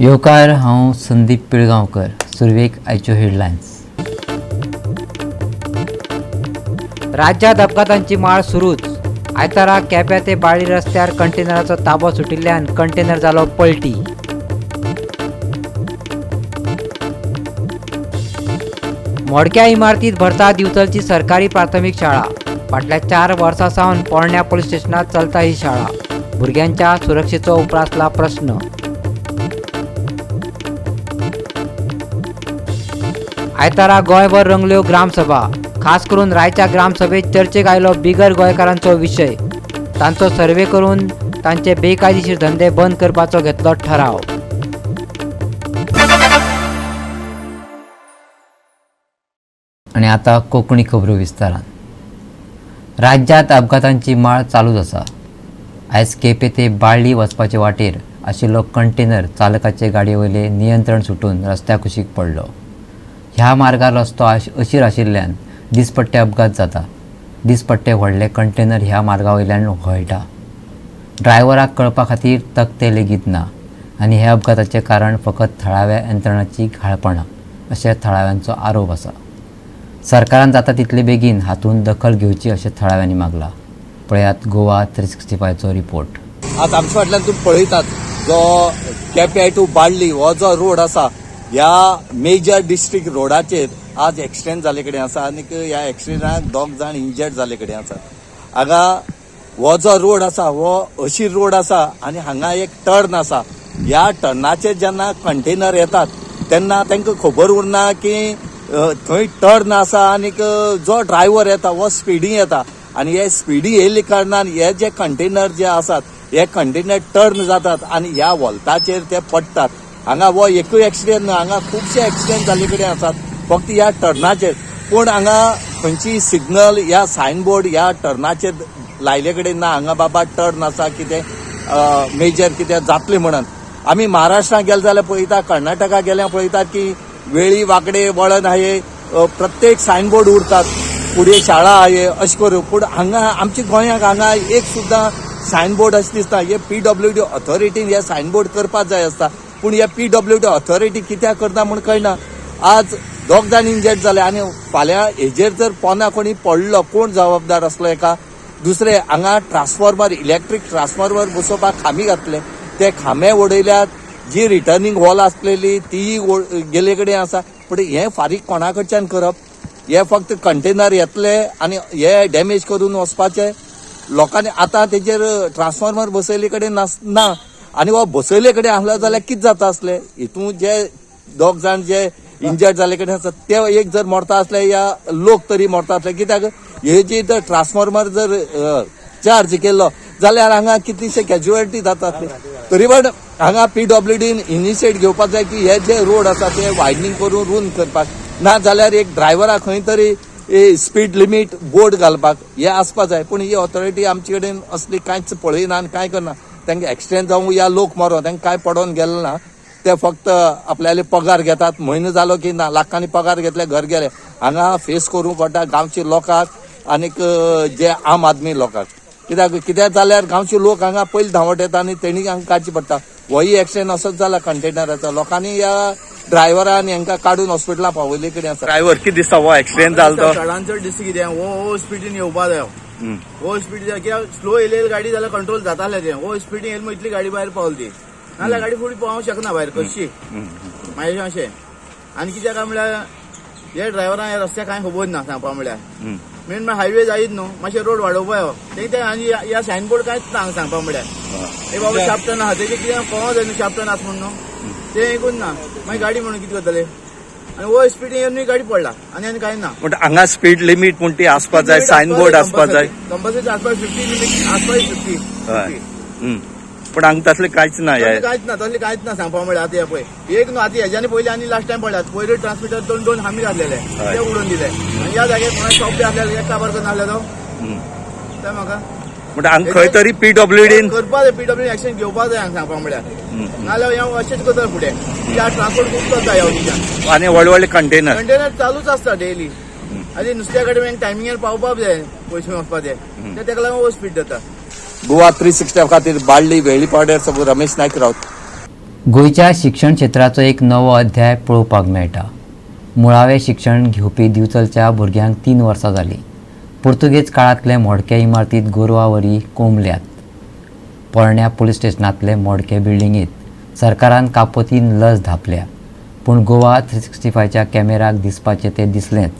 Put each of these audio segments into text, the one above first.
येवकार, हांव संदीप पिळगांवकर. सुरवेक आयच्यो हेडलायन्स. राज्यांत अपघातांची माळ सुरूच. आयतारा केप्यां ते बाळ्ळी रस्त्यार कंटेनराचो ताबो सुटिल्ल्यान कंटेनर जालो पलटी. मोडक्या इमारतीत भरता दिवचलची सरकारी प्राथमीक शाळा. फाटल्या 4 वर्सां सावन पोरण्या पुलीस स्टेशनात चलता ही शाळा. भुरग्यांच्या सुरक्षेचो उप्रासला प्रस्न. आयतारा गोंयभर रंगल्यो ग्रामसभा. खास करून रायच्या ग्रामसभेत चर्चेक आयलो बिगर गोंयकारांचो विशय. तांचो सर्वे करून तांचे बेकायदेशीर धंदे बंद करपाचो घेतलो ठराव. आनी आतां कोंकणी खबरो विस्तारान. राज्यांत अपघातांची माळ चालूच आसा. आयज केपें ते बाळ्ळी वचपाचे वाटेर आशिल्लो कंटेनर चालकाचे गाडये वयले नियंत्रण सुटून रस्त्या कुशीक पडलो. ह्या मार्गार रस्तो अशीर आशिल्ल्यान दिसपट्टे अपघात जाता. दिसपट्टे व्हडले कंटेनर ह्या मार्गा वयल्यान व्हळटा. ड्रायव्हराक कळपा खातीर तक्ते लेगीत ना आनी हे अपघाताचें कारण फकत थळाव्या यंत्रणाची घाळपणां अशें थळाव्यांचो आरोप आसा. सरकारान जाता तितले बेगीन हातूंत दखल घेवची अशें थळाव्यांनी मागला. पळयात गोवा 365चो रिपोर्ट. आज आमच्या फाटल्यान तुम्ही पळयतात जो केपें टू बाळ्ळी हो जो रोड आसा ह्या मेजर डिस्ट्रिक्ट रोडाचेर आज एक्सिडेंट जाले कडेन आसा आनी ह्या एक्सिडेंटाक 2 जाण इंजर्ड जाले कडेन आसा. हांगा हो जो रोड आसा हो अशीर रोड आसा आनी हांगा एक टर्न आसा. ह्या टर्नाचेर जेन्ना कंटेनर येतात तेन्ना तांकां खबर उरना की थंय टर्न आसा आनीक जो ड्रायव्हर येता हो स्पिडीन येता आनी हे स्पिडी येयल्ले कारणान हे जे कंटेनर जे आसात हे कंटेनर टर्न जातात आनी ह्या वॉल्टाचेर ते पडटात. हांगा हो एकूय एक्सिडेंट ना, हांगा खुबशे एक्सिडेंट जाल्ले कडेन आसात फक्त ह्या टर्नाचेर. पूण हांगा खंयची सिग्नल ह्या सायनबोर्ड ह्या टर्नाचेर लायले कडेन ना. हांगा बाबा टर्न आसा कितें मेजर कितें जातलें म्हणून. आमी महाराष्ट्रांत गेले जाल्यार पळयता, कर्नाटका गेल्यार पळयतात की वेळी वांकडे वळण आये, प्रत्येक सायनबोर्ड उरतात, फुडें शाळा आये अशें करून. पूण हांगा आमच्या गोंयांत हांगा एक सुद्दां सायनबोर्ड अशें दिसता. हे PWD ऑथॉरिटीन हे सायनबोर्ड करपाक जाय आसता पूण हे PWD ऑथॉरिटी कित्याक करता म्हूण कळना. आज 2 जाण इंजर्ड जाले आनी फाल्यां हेजेर जर पोना कोणी पडलो कोण जबाबदार आसलो हेका. दुसरे हांगा ट्रान्सफॉर्मर इलेक्ट्रीक ट्रान्सफॉर्मर बसोवपाक खांबे घातले, ते खांबे उडयल्यात. जी रिटर्निंग वॉल आसलेली ती गेले कडेन आसा. पूण हे फारीक कोणा कडच्यान करप? हे फक्त कंटेनर येतले आनी हे डॅमेज करून वचपाचे. लोकांनी आतां तेजेर ट्रान्सफॉर्मर बसयले कडेन ना आनी हो बसयले कडेन आसलो जाल्यार कितें जाता आसलें? हितून जे 2 जाण जे इंजर्ड जाले कडेन आसात ते एक जर मरता आसले या लोक तरी मरता आसले. कित्याक हे जे जर ट्रान्सफॉर्मर जर चार्ज केलो जाल्यार हांगा कितलीशे कॅज्युअलिटी जाता आसले. तरी पण हांगा PWDन इनिशिएट घेवपाक जाय की हे जे रोड आसा ते वायडनींग करून रूंद करपाक, ना जाल्यार एक ड्रायव्हराक खंय तरी स्पीड लिमीट बोर्ड घालपाक हे आसपाक जाय. पूण ही ऑथॉरिटी आमचे कडेन असली कांयच पळयना आनी कांय करना. तांकां एक्सिडेंट जावं या लोक मरो तांकां कांय पडोवन गेले ना. ते फक्त आपल्याले पगार घेतात. म्हयनो जालो की ना लाखांनी पगार घेतले घर गेले. हांगा फेस करूंक पडटा गांवच्या लोकांक आनीक जे आम आदमी लोकांक. कित्याक जाल्यार गांवचे लोक हांगा पयली धांवट येता आनी तेणी हांगा काडची पडटा. होय एक्सिडेंट असोच जाला कंटेनराचो. लोकांनी ह्या ड्रायव्हरान हांकां काडून हॉस्पिटलांत पावयले कडेन आसा. ड्रायव्हर कितें दिसता हो एक्सिडेंट जालो तो? चडांचड दिसता कितें हो स्पिडीन येवपा जायो. हो स्पीड कित्याक स्लो येयलेली गाडी जाल्यार कंट्रोल जातालें तें. हो स्पिडीन येयले इतली गाडी भायर पावली ती, नाल्यार गाडी फुडें पावूंक शकना भायर कशी मागीर अशें. आनी कित्याक काय म्हळ्यार हे ड्रायव्हरांक ह्या रस्त्याक कांय खबर ना सांगपा म्हळ्यार. मेन म्हळ्यार हायवे जायत न्हू, मातशें रोड वाडोवपा यो ते आनी ह्या सायनबोर्ड कांयच ना हांगा सांगपा म्हळ्यार. हे बाबा शार्प टर्न आहा तेजे कितें कळोंक जाय न्हू शार्प टर्न आसा म्हणून न्हू ते एकूच ना. मागीर गाडी म्हणून कितें करतले आनी हो स्पिडीन येवन गाडी पडला आनी कांय ना. पूण हांगा स्पीड लिमीट म्हूण ती आसपाक जाय, सायनबोर्ड आसपाक जाय. कंपल्सरी आसपाक 50 लिमीट आसपाक 50. पण हांगा तसलें कांयच ना. कांयच ना तसलें कांयच ना सांगपा म्हळ्यार. आतां पळय एक न्हू आतां हेज्यानी पयलीं आनी लास्ट टायम पडल्यात. पयलीं ट्रान्समिटर 2 हामी घातलेले ते उडोवन दिले आनी ह्या जाग्यार कोणाक शॉप बी आसलेले एक काबार करून आहले तो तें म्हाका. म्हणजे हांगा खंय तरी PWDन करपा जाय. PWD एक्शन घेवपा जाय हांगा सांगपा म्हळ्यार. नाल्यार हांव अशेंच करता फुडें ह्या ट्रान्सपोर्ट खूब करता ह्या वटेच्यान. आनी व्हडले कंटेनर चालूच आसता डेली आनी नुस्त्या कडेन टायमिंगेर पावपाक जाय पयशे वचपाचे तेका लागून हो स्पीड जाता. गोवा 365 खातीर बाळ्ळी वेळीपाड्यार रमेश नायक रावत. गोंयच्या शिक्षण क्षेत्राचो एक नवो अध्याय पळोवपाक मेळटा. मुळावें शिक्षण घेवपी दिवचलच्या भुरग्यांक 3 वर्सां जालीं. पुर्तुगेज काळांतले मोडके इमारतींत गोरवावरी कोंबल्यात. पोरण्या पुलीस स्टेशनांतले मोडके बिल्डिंगेंत सरकारान कापोतीन लज धापल्या. पूण गोवा 365च्या कॅमेराक दिसपाचें तें दिसलेंच.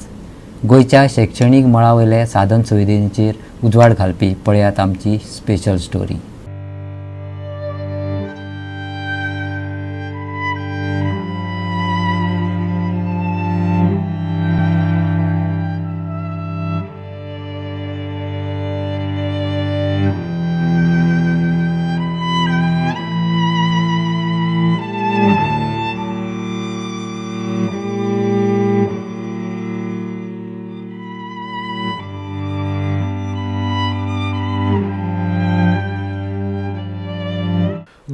गोंयच्या शैक्षणीक मळावयले साधन सुविधेचेर उजवाड घालपी पळयात आमची special story.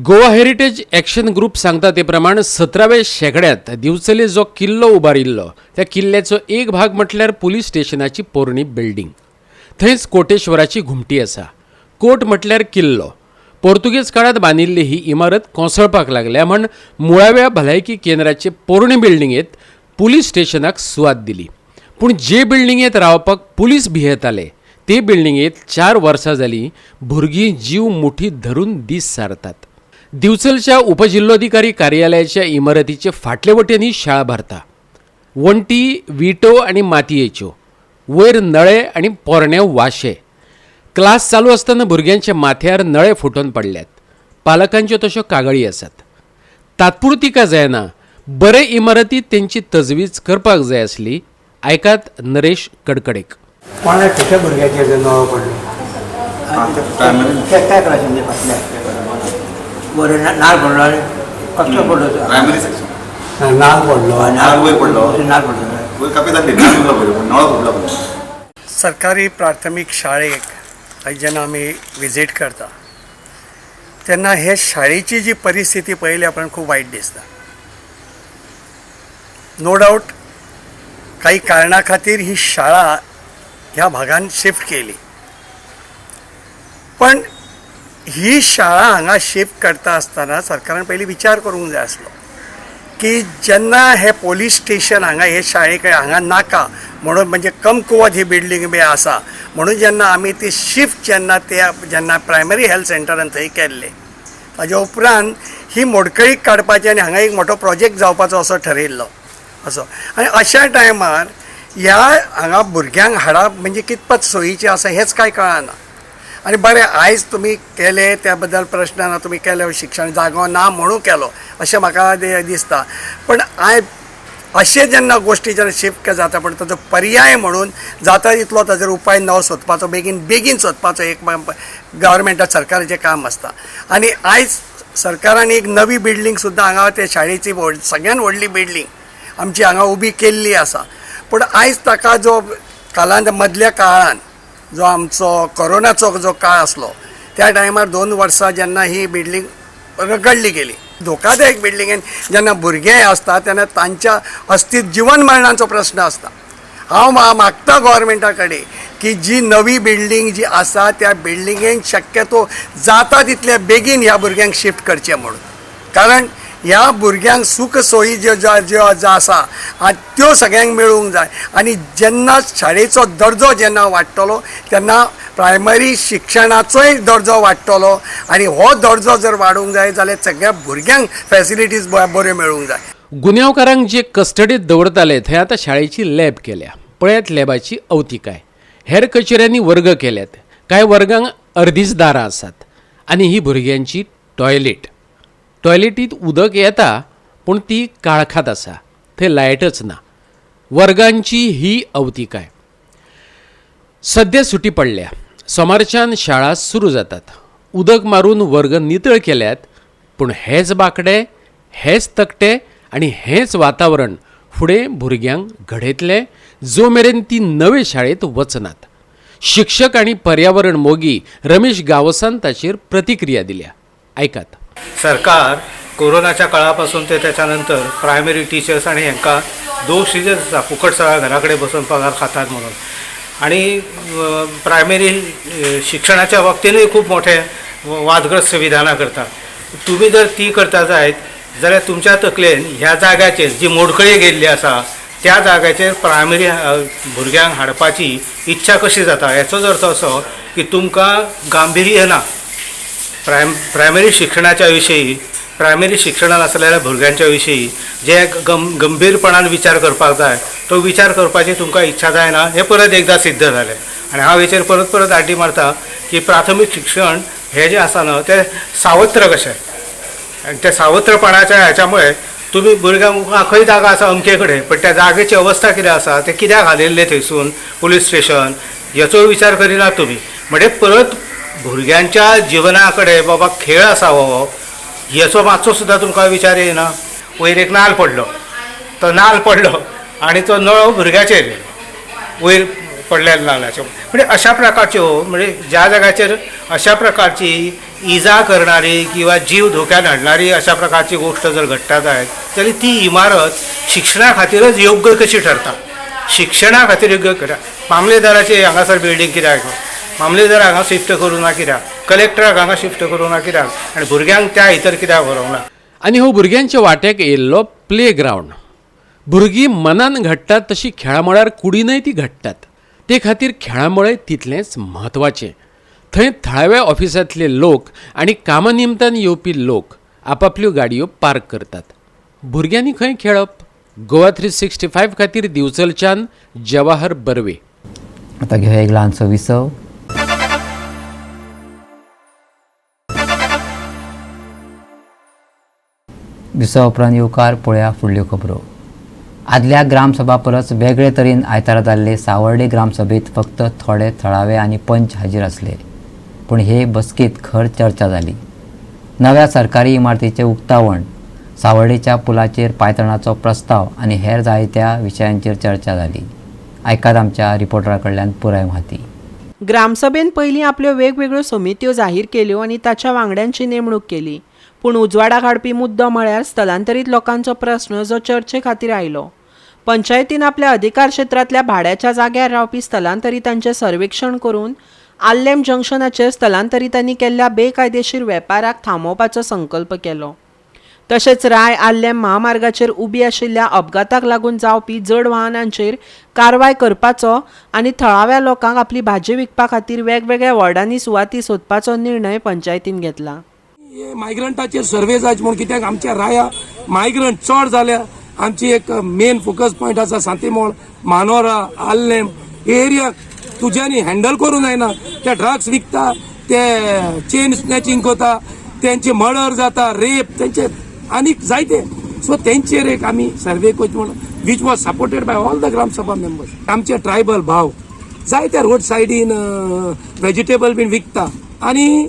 Goa heritage action group सांगता ते प्रमाण 17व्या शेंकड्यांत दिवचले जो किल्लो उबारिल्लो त्या किल्ल्याचो एक भाग म्हटल्यार पुलीस स्टेशनाची पोरणी बिल्डींग. थंयच कोटेश्वराची घुमटी आसा. कोट म्हटल्यार किल्लो. पोर्तुगेज काळांत बांदिल्ली ही इमारत कोसळपाक लागल्या म्हण मुळाव्या भलायकी केंद्राचे पोरणे बिल्डिंगेत पुलीस स्टेशनाक सुवात दिली. पूण जे बिल्डिंगेत रावपाक पुलीस भियेताले ते बिल्डिंगेत 4 वर्सां जालीं भुरगीं जीव मुठीत धरून दीस सारतात. दिवचलच्या उपजिल्लोधिकारी कार्यालयाच्या इमारतीचे फाटले वटेन ही शाळा भरता. वण्टी विटो आनी मातयेच्यो, वयर नळे आनी पोरणे वाशे. क्लास चालू आसतना भुरग्यांच्या माथ्यार नळे फुटोवन पडल्यात. पालकांच्यो तश्यो कागळी आसात. तात्पुरती का जायना बरे इमारतीत तेंची तजवीज करपाक जाय आसली. आयकात नरेश कडकडेक. कोणा खंयच्या भुरग्याचेर नवो पडलो? त्या क्लासीन बरें नाल पडलो आनी कसलो पडलो? प्रायमरी सेक्शन नाल पडलो. नाल वयर पडलो. नाल पडलो. वयर कापी जातली नाल उरलो पडलो पूण नळो फुटलो पडलो. सरकारी प्राथमीक शाळेक जेन्ना आमी विजीट करता तेन्ना हे शाळेची जी परिस्थिती पळयली आपण खूब वायट दिसता. नो डावट काही कारणां खातीर ही शाळा ह्या भागांत शिफ्ट केली. पण ही शाळा हांगा शिफ्ट करता आसतना सरकारान पयलीं विचार करूंक जाय आसलो की जेन्ना हे पोलीस स्टेशन हांगा हे शाळेक हांगा नाका म्हणून म्हणजे कमकुवत ही बिल्डींग बी आसा म्हणून जेन्ना आमी ती शिफ्ट जेन्ना प्रायमरी हेल्थ सेंटरान थंय केल्ले ताज्या उपरांत ही मोडकळीक काडपाची आनी हांगा एक मोठो प्रोजेक्ट जावपाचो असो ठरयल्लो असो. आनी अशा टायमार ह्या हांगा भुरग्यांक हाडप म्हणजे कितपत सोयीचें आसा हेंच कांय कळना. आनी बरें आयज तुमी केले त्या बद्दल प्रश्न ना, तुमी केले शिक्षण जागो ना म्हणून केलो अशें म्हाका दिसता. पण अशें जेन्ना गोश्टी जेन्ना शिफ्ट जाता पण ताजो पर्याय म्हणून जाता तितलो ताचेर उपाय नवो सोदपाचो बेगीन सोदपाचो एक गव्हर्मेंटा सरकाराचें काम आसता. आनी आयज सरकारान एक नवी बिल्डींग सुद्दां हांगा त्या शाळेची सगळ्यान व्हडली बिल्डींग आमची हांगा उबी केल्ली आसा. पूण आयज ताका जो कालांत मदल्या काळान जो आमचो कोरोनाचो जो काळ आसलो त्या टायमार 2 वर्सां जेन्ना ही बिल्डींग रगडली गेली. धोकादायक बिल्डिंगेन जेन्ना भुरगे आसता तेन्ना तांच्या अस्तित्व जीवन मरणाचो प्रश्न आसता. हांव मागता गव्हर्मेंटा कडेन की जी नवी बिल्डींग जी आसा त्या बिल्डिंगेन शक्यतो जाता तितले बेगीन ह्या भुरग्यांक शिफ्ट करचें म्हणून. कारण ह्या भुरग्यांक सूख सोयी ज्यो आसा त्यो सगळ्यांक मेळूंक जाय. आनी जेन्ना शाळेचो दर्जो जेन्ना वाडटलो तेन्ना प्रायमरी शिक्षणाचोय दर्जो वाडटलो आनी हो दर्जो जर वाडूंक जाय जाल्यार सगळ्या भुरग्यांक फॅसिलिटीज बऱ्यो मेळूंक जाय. गुन्यांवकारांक जे कस्टडीत दवरताले थंय आतां शाळेची लॅब केल्या. पळयात लॅबाची अवतिकाय. हेर कचेऱ्यांनी वर्ग केल्यात. कांय वर्गांक अर्दीच दारां आसात. आनी ही भुरग्यांची टॉयलेटींत उदक येता पूण ती काळखात आसा. थंय लायटच ना. वर्गांची ही अवतिकाय. सद्या सुटी पडल्या. सोमारच्यान शाळा सुरू जातात. उदक मारून वर्ग नितळ केल्यात. पूण हेच बांकडे, हेच तकटे आनी हेच वातावरण फुडें भुरग्यांक घडयतले जो मेरेन ती नवे शाळेंत वचनात. शिक्षक आनी पर्यावरण मोगी रमेश गावसान ताचेर प्रतिक्रिया दिल्या. आयकात. सरकार कोरोनाच्या काळापासून ते त्याच्यानंतर प्रायमरी टीचर्स आणि हांकां दोश दिलेच आसा फुकट सगळ्या घरा कडेन बसून पगार खातात म्हणून. आणि प्रायमरी शिक्षणाच्या बाबतीनूय खूप मोठे वादग्रस्त विधानां करतात. तुम्ही जर ती करता जायत जाल्यार तुमच्या तकलेन ह्या जाग्याचेर जी मोडकळी गेल्ली आसा त्या जाग्याचेर प्रायमरी भुरग्यांक हाडपाची इच्छा कशी जाता हेचोच अर्थ असो की तुमकां गांभीर्य ना प्रायमरी शिक्षणाच्या विशयी प्रायमरी शिक्षणान आसलेल्या भुरग्यांच्या विशयी जे गंभीरपणान विचार करपाक जाय तो विचार करपाची तुमकां इच्छा जायना हें परत एकदां सिद्ध जालें आनी हांव हेचेर परत परत आड्डी मारता की प्राथमीक शिक्षण हें जें आसा न्हय तें सावत्र कशें आनी त्या सावत्रपणाच्या हाच्यामुळे तुम्ही भुरग्यांक खंय जागा आसा अमके कडेन पण त्या जागेची अवस्था कितें आसा ते कित्याक घालिल्ले थंयसून पुलीस स्टेशन हेचो विचार करिनात तुमी म्हणजे परत भुरग्यांच्या जिवना कडेन बाबा खेळ आसा हो हेचो मातसो सुद्दां तुमकां विचार येना वयर एक नाल्ल पडलो तो नाल्ल पडलो आनी तो नळो भुरग्याचेर वयर पडलेल्या नाल्लाच्यो म्हणजे अशा प्रकारच्यो म्हणजे ज्या जाग्याचेर अशा प्रकारची इजा करणारी किंवा जीव धोक्यात हाडणारी अशा प्रकारची गोष्ट जर घडटा जायत जाल्यार ती इमारत शिक्षणा खातीरच योग्य कशी ठरता शिक्षणा खातीर योग्य कित्याक मामलेदाराची हांगासर बिल्डींग कित्याक मामलेदार हांगा शिफ्ट करूं ना कित्याक कलेक्टराक हांगा शिफ्ट करूं ना कित्याक आनी भुरग्यांक त्या इतर कित्याक व्हरूंक ना आनी हो भुरग्यांच्या वाट्याक येयल्लो प्ले ग्रावंड भुरगीं मनान घडटात तशी खेळामळार कुडीनय ती घडटात ते खातीर खेळामळे तितलेंच म्हत्वाचें थंय थळाव्या ऑफिसांतले लोक आनी कामा निमतान येवपी लोक आपापल्यो गाडयो पार्क करतात भुरग्यांनी खंय खेळप गोवा 365 खातीर दिवचलच्यान जवाहर बर्वे. आता घेऊया एक ल्हानसो विसव. विसव उपरांत येवकार पळया फुडल्यो खबरो. आदल्या ग्रामसभा परस वेगळे तरेन आयतारा जाल्ले सावर्डे ग्रामसभेत फक्त थोडे थळावे आनी पंच हाजीर आसले. पूण हे बसकेत खर चर्चा जाली. नव्या सरकारी इमारतीचे उक्तावण, सावर्डेच्या पुलाचेर पायतणाचो प्रस्ताव आनी हेर जायत्या विशयांचेर चर्चा जाली. आयकात आमच्या रिपोर्टरा कडल्यान पुराय म्हायती. ग्रामसभेन पयलीं आपल्यो वेगवेगळ्यो समित्यो जाहीर केल्यो आनी ताच्या वांगड्यांची नेमणूक केली. पूण उजवाडाक हाडपी मुद्दो म्हळ्यार स्थलांतरीत लोकांचो प्रस्न जो चर्चे खातीर आयलो. पंचायतीन आपल्या अधिकार क्षेत्रांतल्या भाड्याच्या जाग्यार रावपी स्थलांतरितांचें सर्वेक्षण करून आल्लेम जंक्शनाचेर स्थलांतरितांनी केल्ल्या बेकायदेशीर वेपाराक थांबोवपाचो संकल्प केलो. तशेंच राय आल्लेम महामार्गाचेर उबी आशिल्ल्या अपघाताक लागून जावपी जड वाहनांचेर कारवाय करपाचो आनी थळाव्या लोकांक आपली भाजी विकपा खातीर वेगवेगळ्या वॉर्डांनी सुवाती सोदपाचो निर्णय पंचायतीन घेतला. मायग्रंटाचेर सर्वे जायचे म्हूण कित्याक आमच्या राया मायग्रंट चड जाल्या. आमची एक मेन फोकस पॉयंट आसा सांतेमोळ, मानोरा, आल्लेम हे एरियाक तुज्यांनी हँडल करूं जायना. ते ड्रग्स विकता, ते चेन स्नॅचिंग करता, तेंचे मर्डर जाता, रेप तेंचे आनीक जायते. सो तेंचेर एक आमी सर्वे करचो म्हणून which was supported by all the gram sabha members. आमचे ट्रायबल भाव जायत्या रोड सायडीन व्हेजिटेबल बीन विकता आनी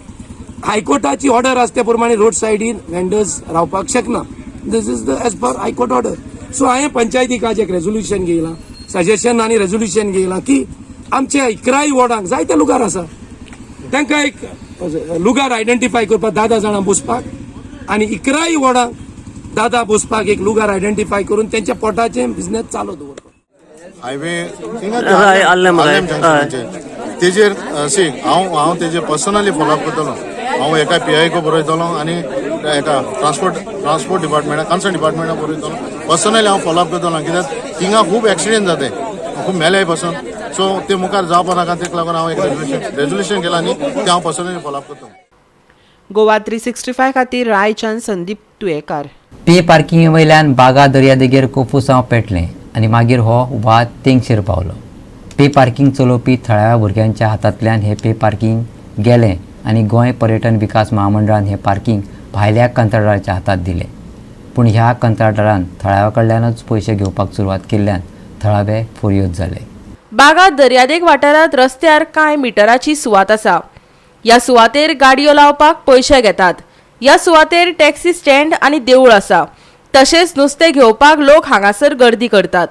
हायकोर्टाची ऑर्डर आसा त्या प्रमाणे रोड सायडीन वेंडर्स रावपाक शकना. This is the as per high court order. So हांवें पंचायतीक आज एक रेजोल्युशन घेयलां, सजेशन आनी रेजोल्युशन घेयलां की आमच्या 11 वॉर्डांक जायते लुगार आसा तांकां एक लुगार आयडेंटिफाय करपाक 10 जाणां बसपाक आनी 11 वॉर्डांक 10 बसपाक एक लुगार आयडेंटिफाय करून तेंच्या पोटाचें बिझनेस चालू दवरपाक. हायवे तेजेर सी हांव तेजेर पर्सनली फॉलोअप करतलो. हांव एका PI बरयतलो आनी एका ट्रान्सपोर्ट डिपार्टमेंटा कन्सर्न डिपार्टमेंटा बरयतलो. पर्सनली हांव फॉलोअप करतलो कित्याक थिंगा खूब एक्सिडेंट जाते, खूब मेले पासून. सो ते मुखार जावपा नाका तेका लागून हांव एक रेजोल्युशन केलां आनी ते हांव पर्सनली फॉलोअप करता. गोवा 365 खातीर रायच्यान संदीप तुयेकार. पे पार्किंगे वयल्यान बागा दर्यादेगेर कोफुसांव पेटलें आनी मागीर हो वाद तेंगशेर पावलो. पे पार्किंग चलोवपी थळाव्या भुरग्यांच्या हातांतल्यान हे पे पार्किंग गेलें आनी गोंय पर्यटन विकास महामंडळान हे पार्किंग भायल्या कंत्राटदाराच्या हातांत दिलें. पूण ह्या कंत्राटदारान थळाव्या कडल्यानच पयशे घेवपाक सुरवात केल्ल्यान थळावे फुर्योज जाले. बागा दर्यादेग वाठारांत रस्त्यार कांय मिटराची सुवात आसा. ह्या सुवातेर गाडयो लावपाक पयशे घेतात. ह्या सुवातेर टॅक्सी स्टँड आनी देवूळ आसा. तशेंच नुस्तें घेवपाक लोक हांगासर गर्दी करतात.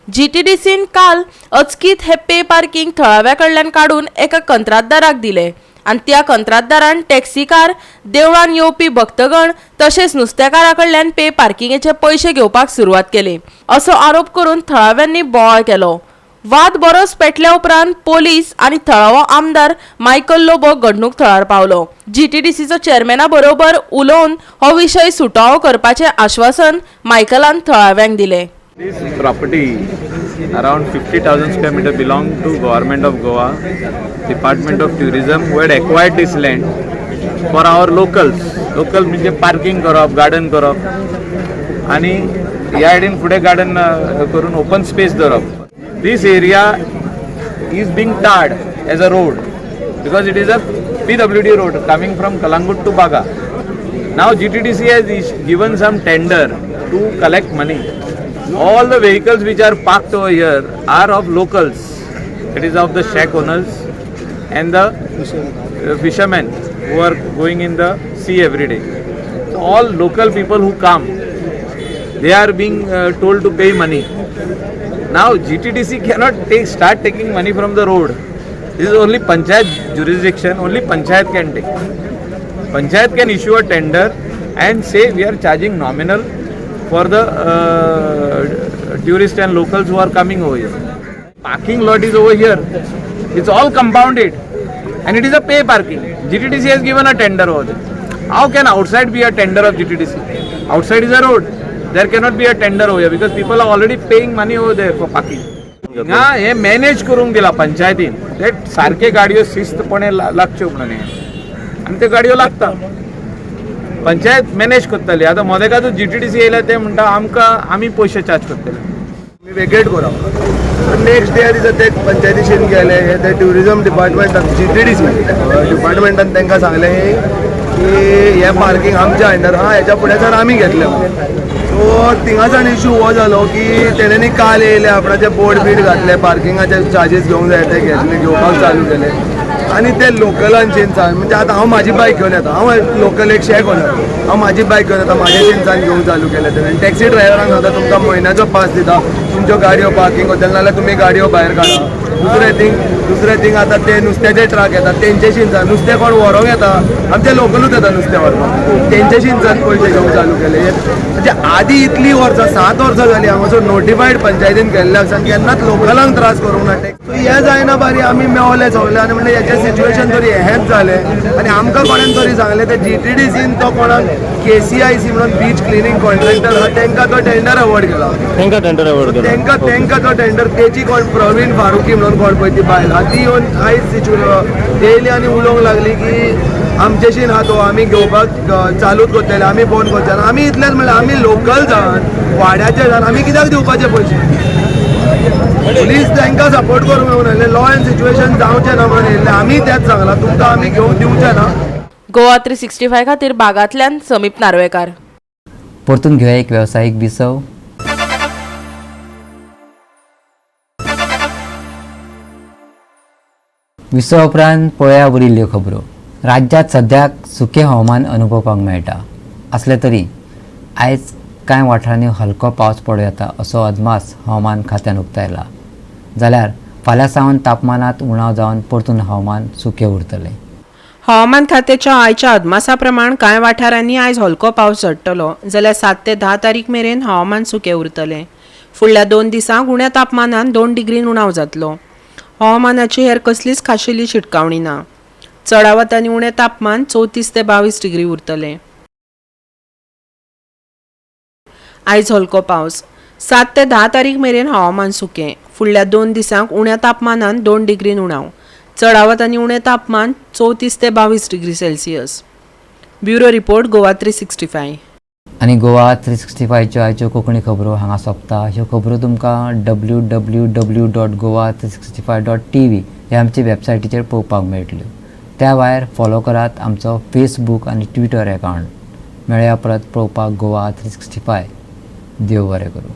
GTDCन काल अचकीत हे पे पार्किंग थळाव्या कडल्यान काडून एका कंत्राटदाराक दिलें आनी त्या कंत्राटदारान टॅक्सी कार, देवळान येवपी भक्तगण तशेंच नुस्तेकारा कडल्यान पे पार्किंगेचे पयशे घेवपाक सुरवात केली असो आरोप करून थळाव्यांनी बोवाळ केलो. वाद बरोच पेटल्या उपरांत पोलीस आनी थळावो आमदार मायकल लोबो घडणूक थळार पावलो. GTDCचो चेअरमॅना बरोबर उलोवन हो विशय सुटावो करपाचें आश्वासन मायकलान थळाव्यांक दिलें. This property, around 50,000 square meter, belong to Government of Goa, Department of Tourism, who had acquired this land for our locals. Local म्हणजे parking करप, garden करप आणि ह्या सायडीन फुडें garden करून open space दवरप. This area is being tarred as a road because it is a PWD road coming from Kalangut to Baga. Now GTDC has given some tender to collect money. All the vehicles which are parked over here are of locals. It is of the shack owners and the fishermen who are going in the sea every day. So all local people who come, they are being told to pay money. Now GTDC cannot start taking money from the road. This is only Panchayat jurisdiction. Only Panchayat can take. Panchayat can issue a tender and say we are charging nominal for the tourists and locals who are coming over here. Parking lot is over here. It's all compounded and it is a pay parking. GTDC has given a tender over there. How can outside be a tender of GTDC? Outside is a road. There cannot be a tender over here because people are already paying money over there for parking. हां, हे manage करूंक दिला पंचायतीन. ते सारके गाडयो शिस्तपणे लागच्यो म्हणून आनी त्यो गाडयो लागता. पंचायत मॅनेज करतली. आतां मोदेकाचो GTDC येयला ते म्हणटा आमकां आमी पयशे चार्ज करतले. वेकेट करप. नेक्स्ट डे दिसा ते पंचायतीशीन गेले ते ट्युरिजम डिपार्टमेंटान GTDC डिपार्टमेंटान तांकां सांगलें की हे पार्किंग आमच्या अंडर आहा, हेच्या फुडें सर आमी घेतले. सो थिंगासान इशू हो जालो की तेणेंनी काल येयले आपणाचे बोर्ड बीड घातले, पार्किंगाचे चार्जीस घेवंक जाय ते घेवपाक चालू केले आणि ते लोकलांचें म्हणजे आतां हांव म्हाजी बायक घेवन येता. हांव लोकल एक शेक ओनर. हांव म्हाजी बायक घेवन येता. म्हाजे चिंचान घेवंक चालू केले तेणें. टॅक्सी ड्रायव्हरांक सांगता तुमकां म्हयन्याचो पास दिता, तुमच्यो गाडयो पार्किंग होतल नाल्यार तुमी गाडयो भायर काडा. दुसरें थिंग आतां ते नुस्त्याचे ट्रक येतात तेंचे शिंचान नुस्तें कोण व्हरोंक येता, आमचे लोकलूच येता नुस्तें व्हरपाक, तेंचे शिंचान पयशे घेवंक चालू केले. म्हणजे आदी इतलीं वर्सां 7 वर्सां जालीं हांव असो नोटिफायड पंचायतीन केल्ले आसा केन्नाच लोकलांक त्रास करूंक ना. सो हें जायना बारी आमी मेवले सगळे आनी म्हणजे हेचें सिच्युएशन तरी हेंच जालें आनी आमकां कोणेन तरी सांगलें ते GTDCन तो कोणाक KCIC म्हणून बीच क्लिनिंग कॉन्ट्रॅक्टर आहा तांकां तो टेंडर अवॉर्ड केला. तांकां तो टेंडर तेची कोण प्रवीण फारुकी म्हणून कोण पळय ती बायल आहा ती येवन आयज येयली आनी उलोवंक लागली की आमचेशीन आहा तो आमी घेवपाक चालूच करतले, आमी बंद करचे. आमी इतलेंच म्हणलें आमी लोकल जावन वाड्याचे जावन आमी कित्याक दिवपाचे पयशे. पुलीस तांकां सपोर्ट करूंक येवन आयले, लॉ एंड सिच्युएशन जावचें ना म्हणून येयल्ले. आमी तेंच सांगलां तुमकां आमी घेवंक दिवचे ना. गोवा 365 खातीर बागांतल्यान समीप नार्वेकार. परतून घेऊया एक व्यावसायिक विसव. विसव उपरांत पळया उरिल्ल्यो खबरो. राज्यात सद्याक सुखे हवामान अनुभवपाक मेळटा. असले तरी आयज कांय वाठारांनी हलको पावस पडूं येता असो अदमास हवामान खात्यान उक्तायला. जाल्यार फाल्यां सावन तापमानात उणाव जावन परतून हवामान सुखे उरतलें. हवामान खात्याच्या आयच्या अदमासा प्रमाण कांय वाठारांनी आयज हलको पावस झडटलो जाल्यार 7 ते 10 तारीख मेरेन हवामान सुकें उरतलें. फुडल्या 2 दिसांक उण्या तापमानान 2 डिग्रीन उणाव जातलो. हवामानाची हेर कसलीच खाशेली शिटकावणी ना. चडावत आनी उणें तापमान 34 ते 22 डिग्री उरतलें. आयज हलको पावस. 7 ते 10 तारीख मेरेन हवामान सुकें. फुडल्या 2 दिसांक उण्या तापमानान 2 डिग्रीन उणाव. चडावत आनी उणें तापमान 34 ते 22 degree Celsius. Bureau report Goa 365. आनी गोवा 365च्यो आयच्यो कोंकणी खबरो हांगा सोंपता. ह्यो खबरो तुमकां www.goa365.tv ह्या आमचे वेबसायटीचेर पळोवपाक मेळटल्यो. त्या भायर फॉलो करात आमचो फेसबूक आनी ट्विटर अकावंट. मेळया परत पळोवपाक गोवा 365. देव बरें करूं.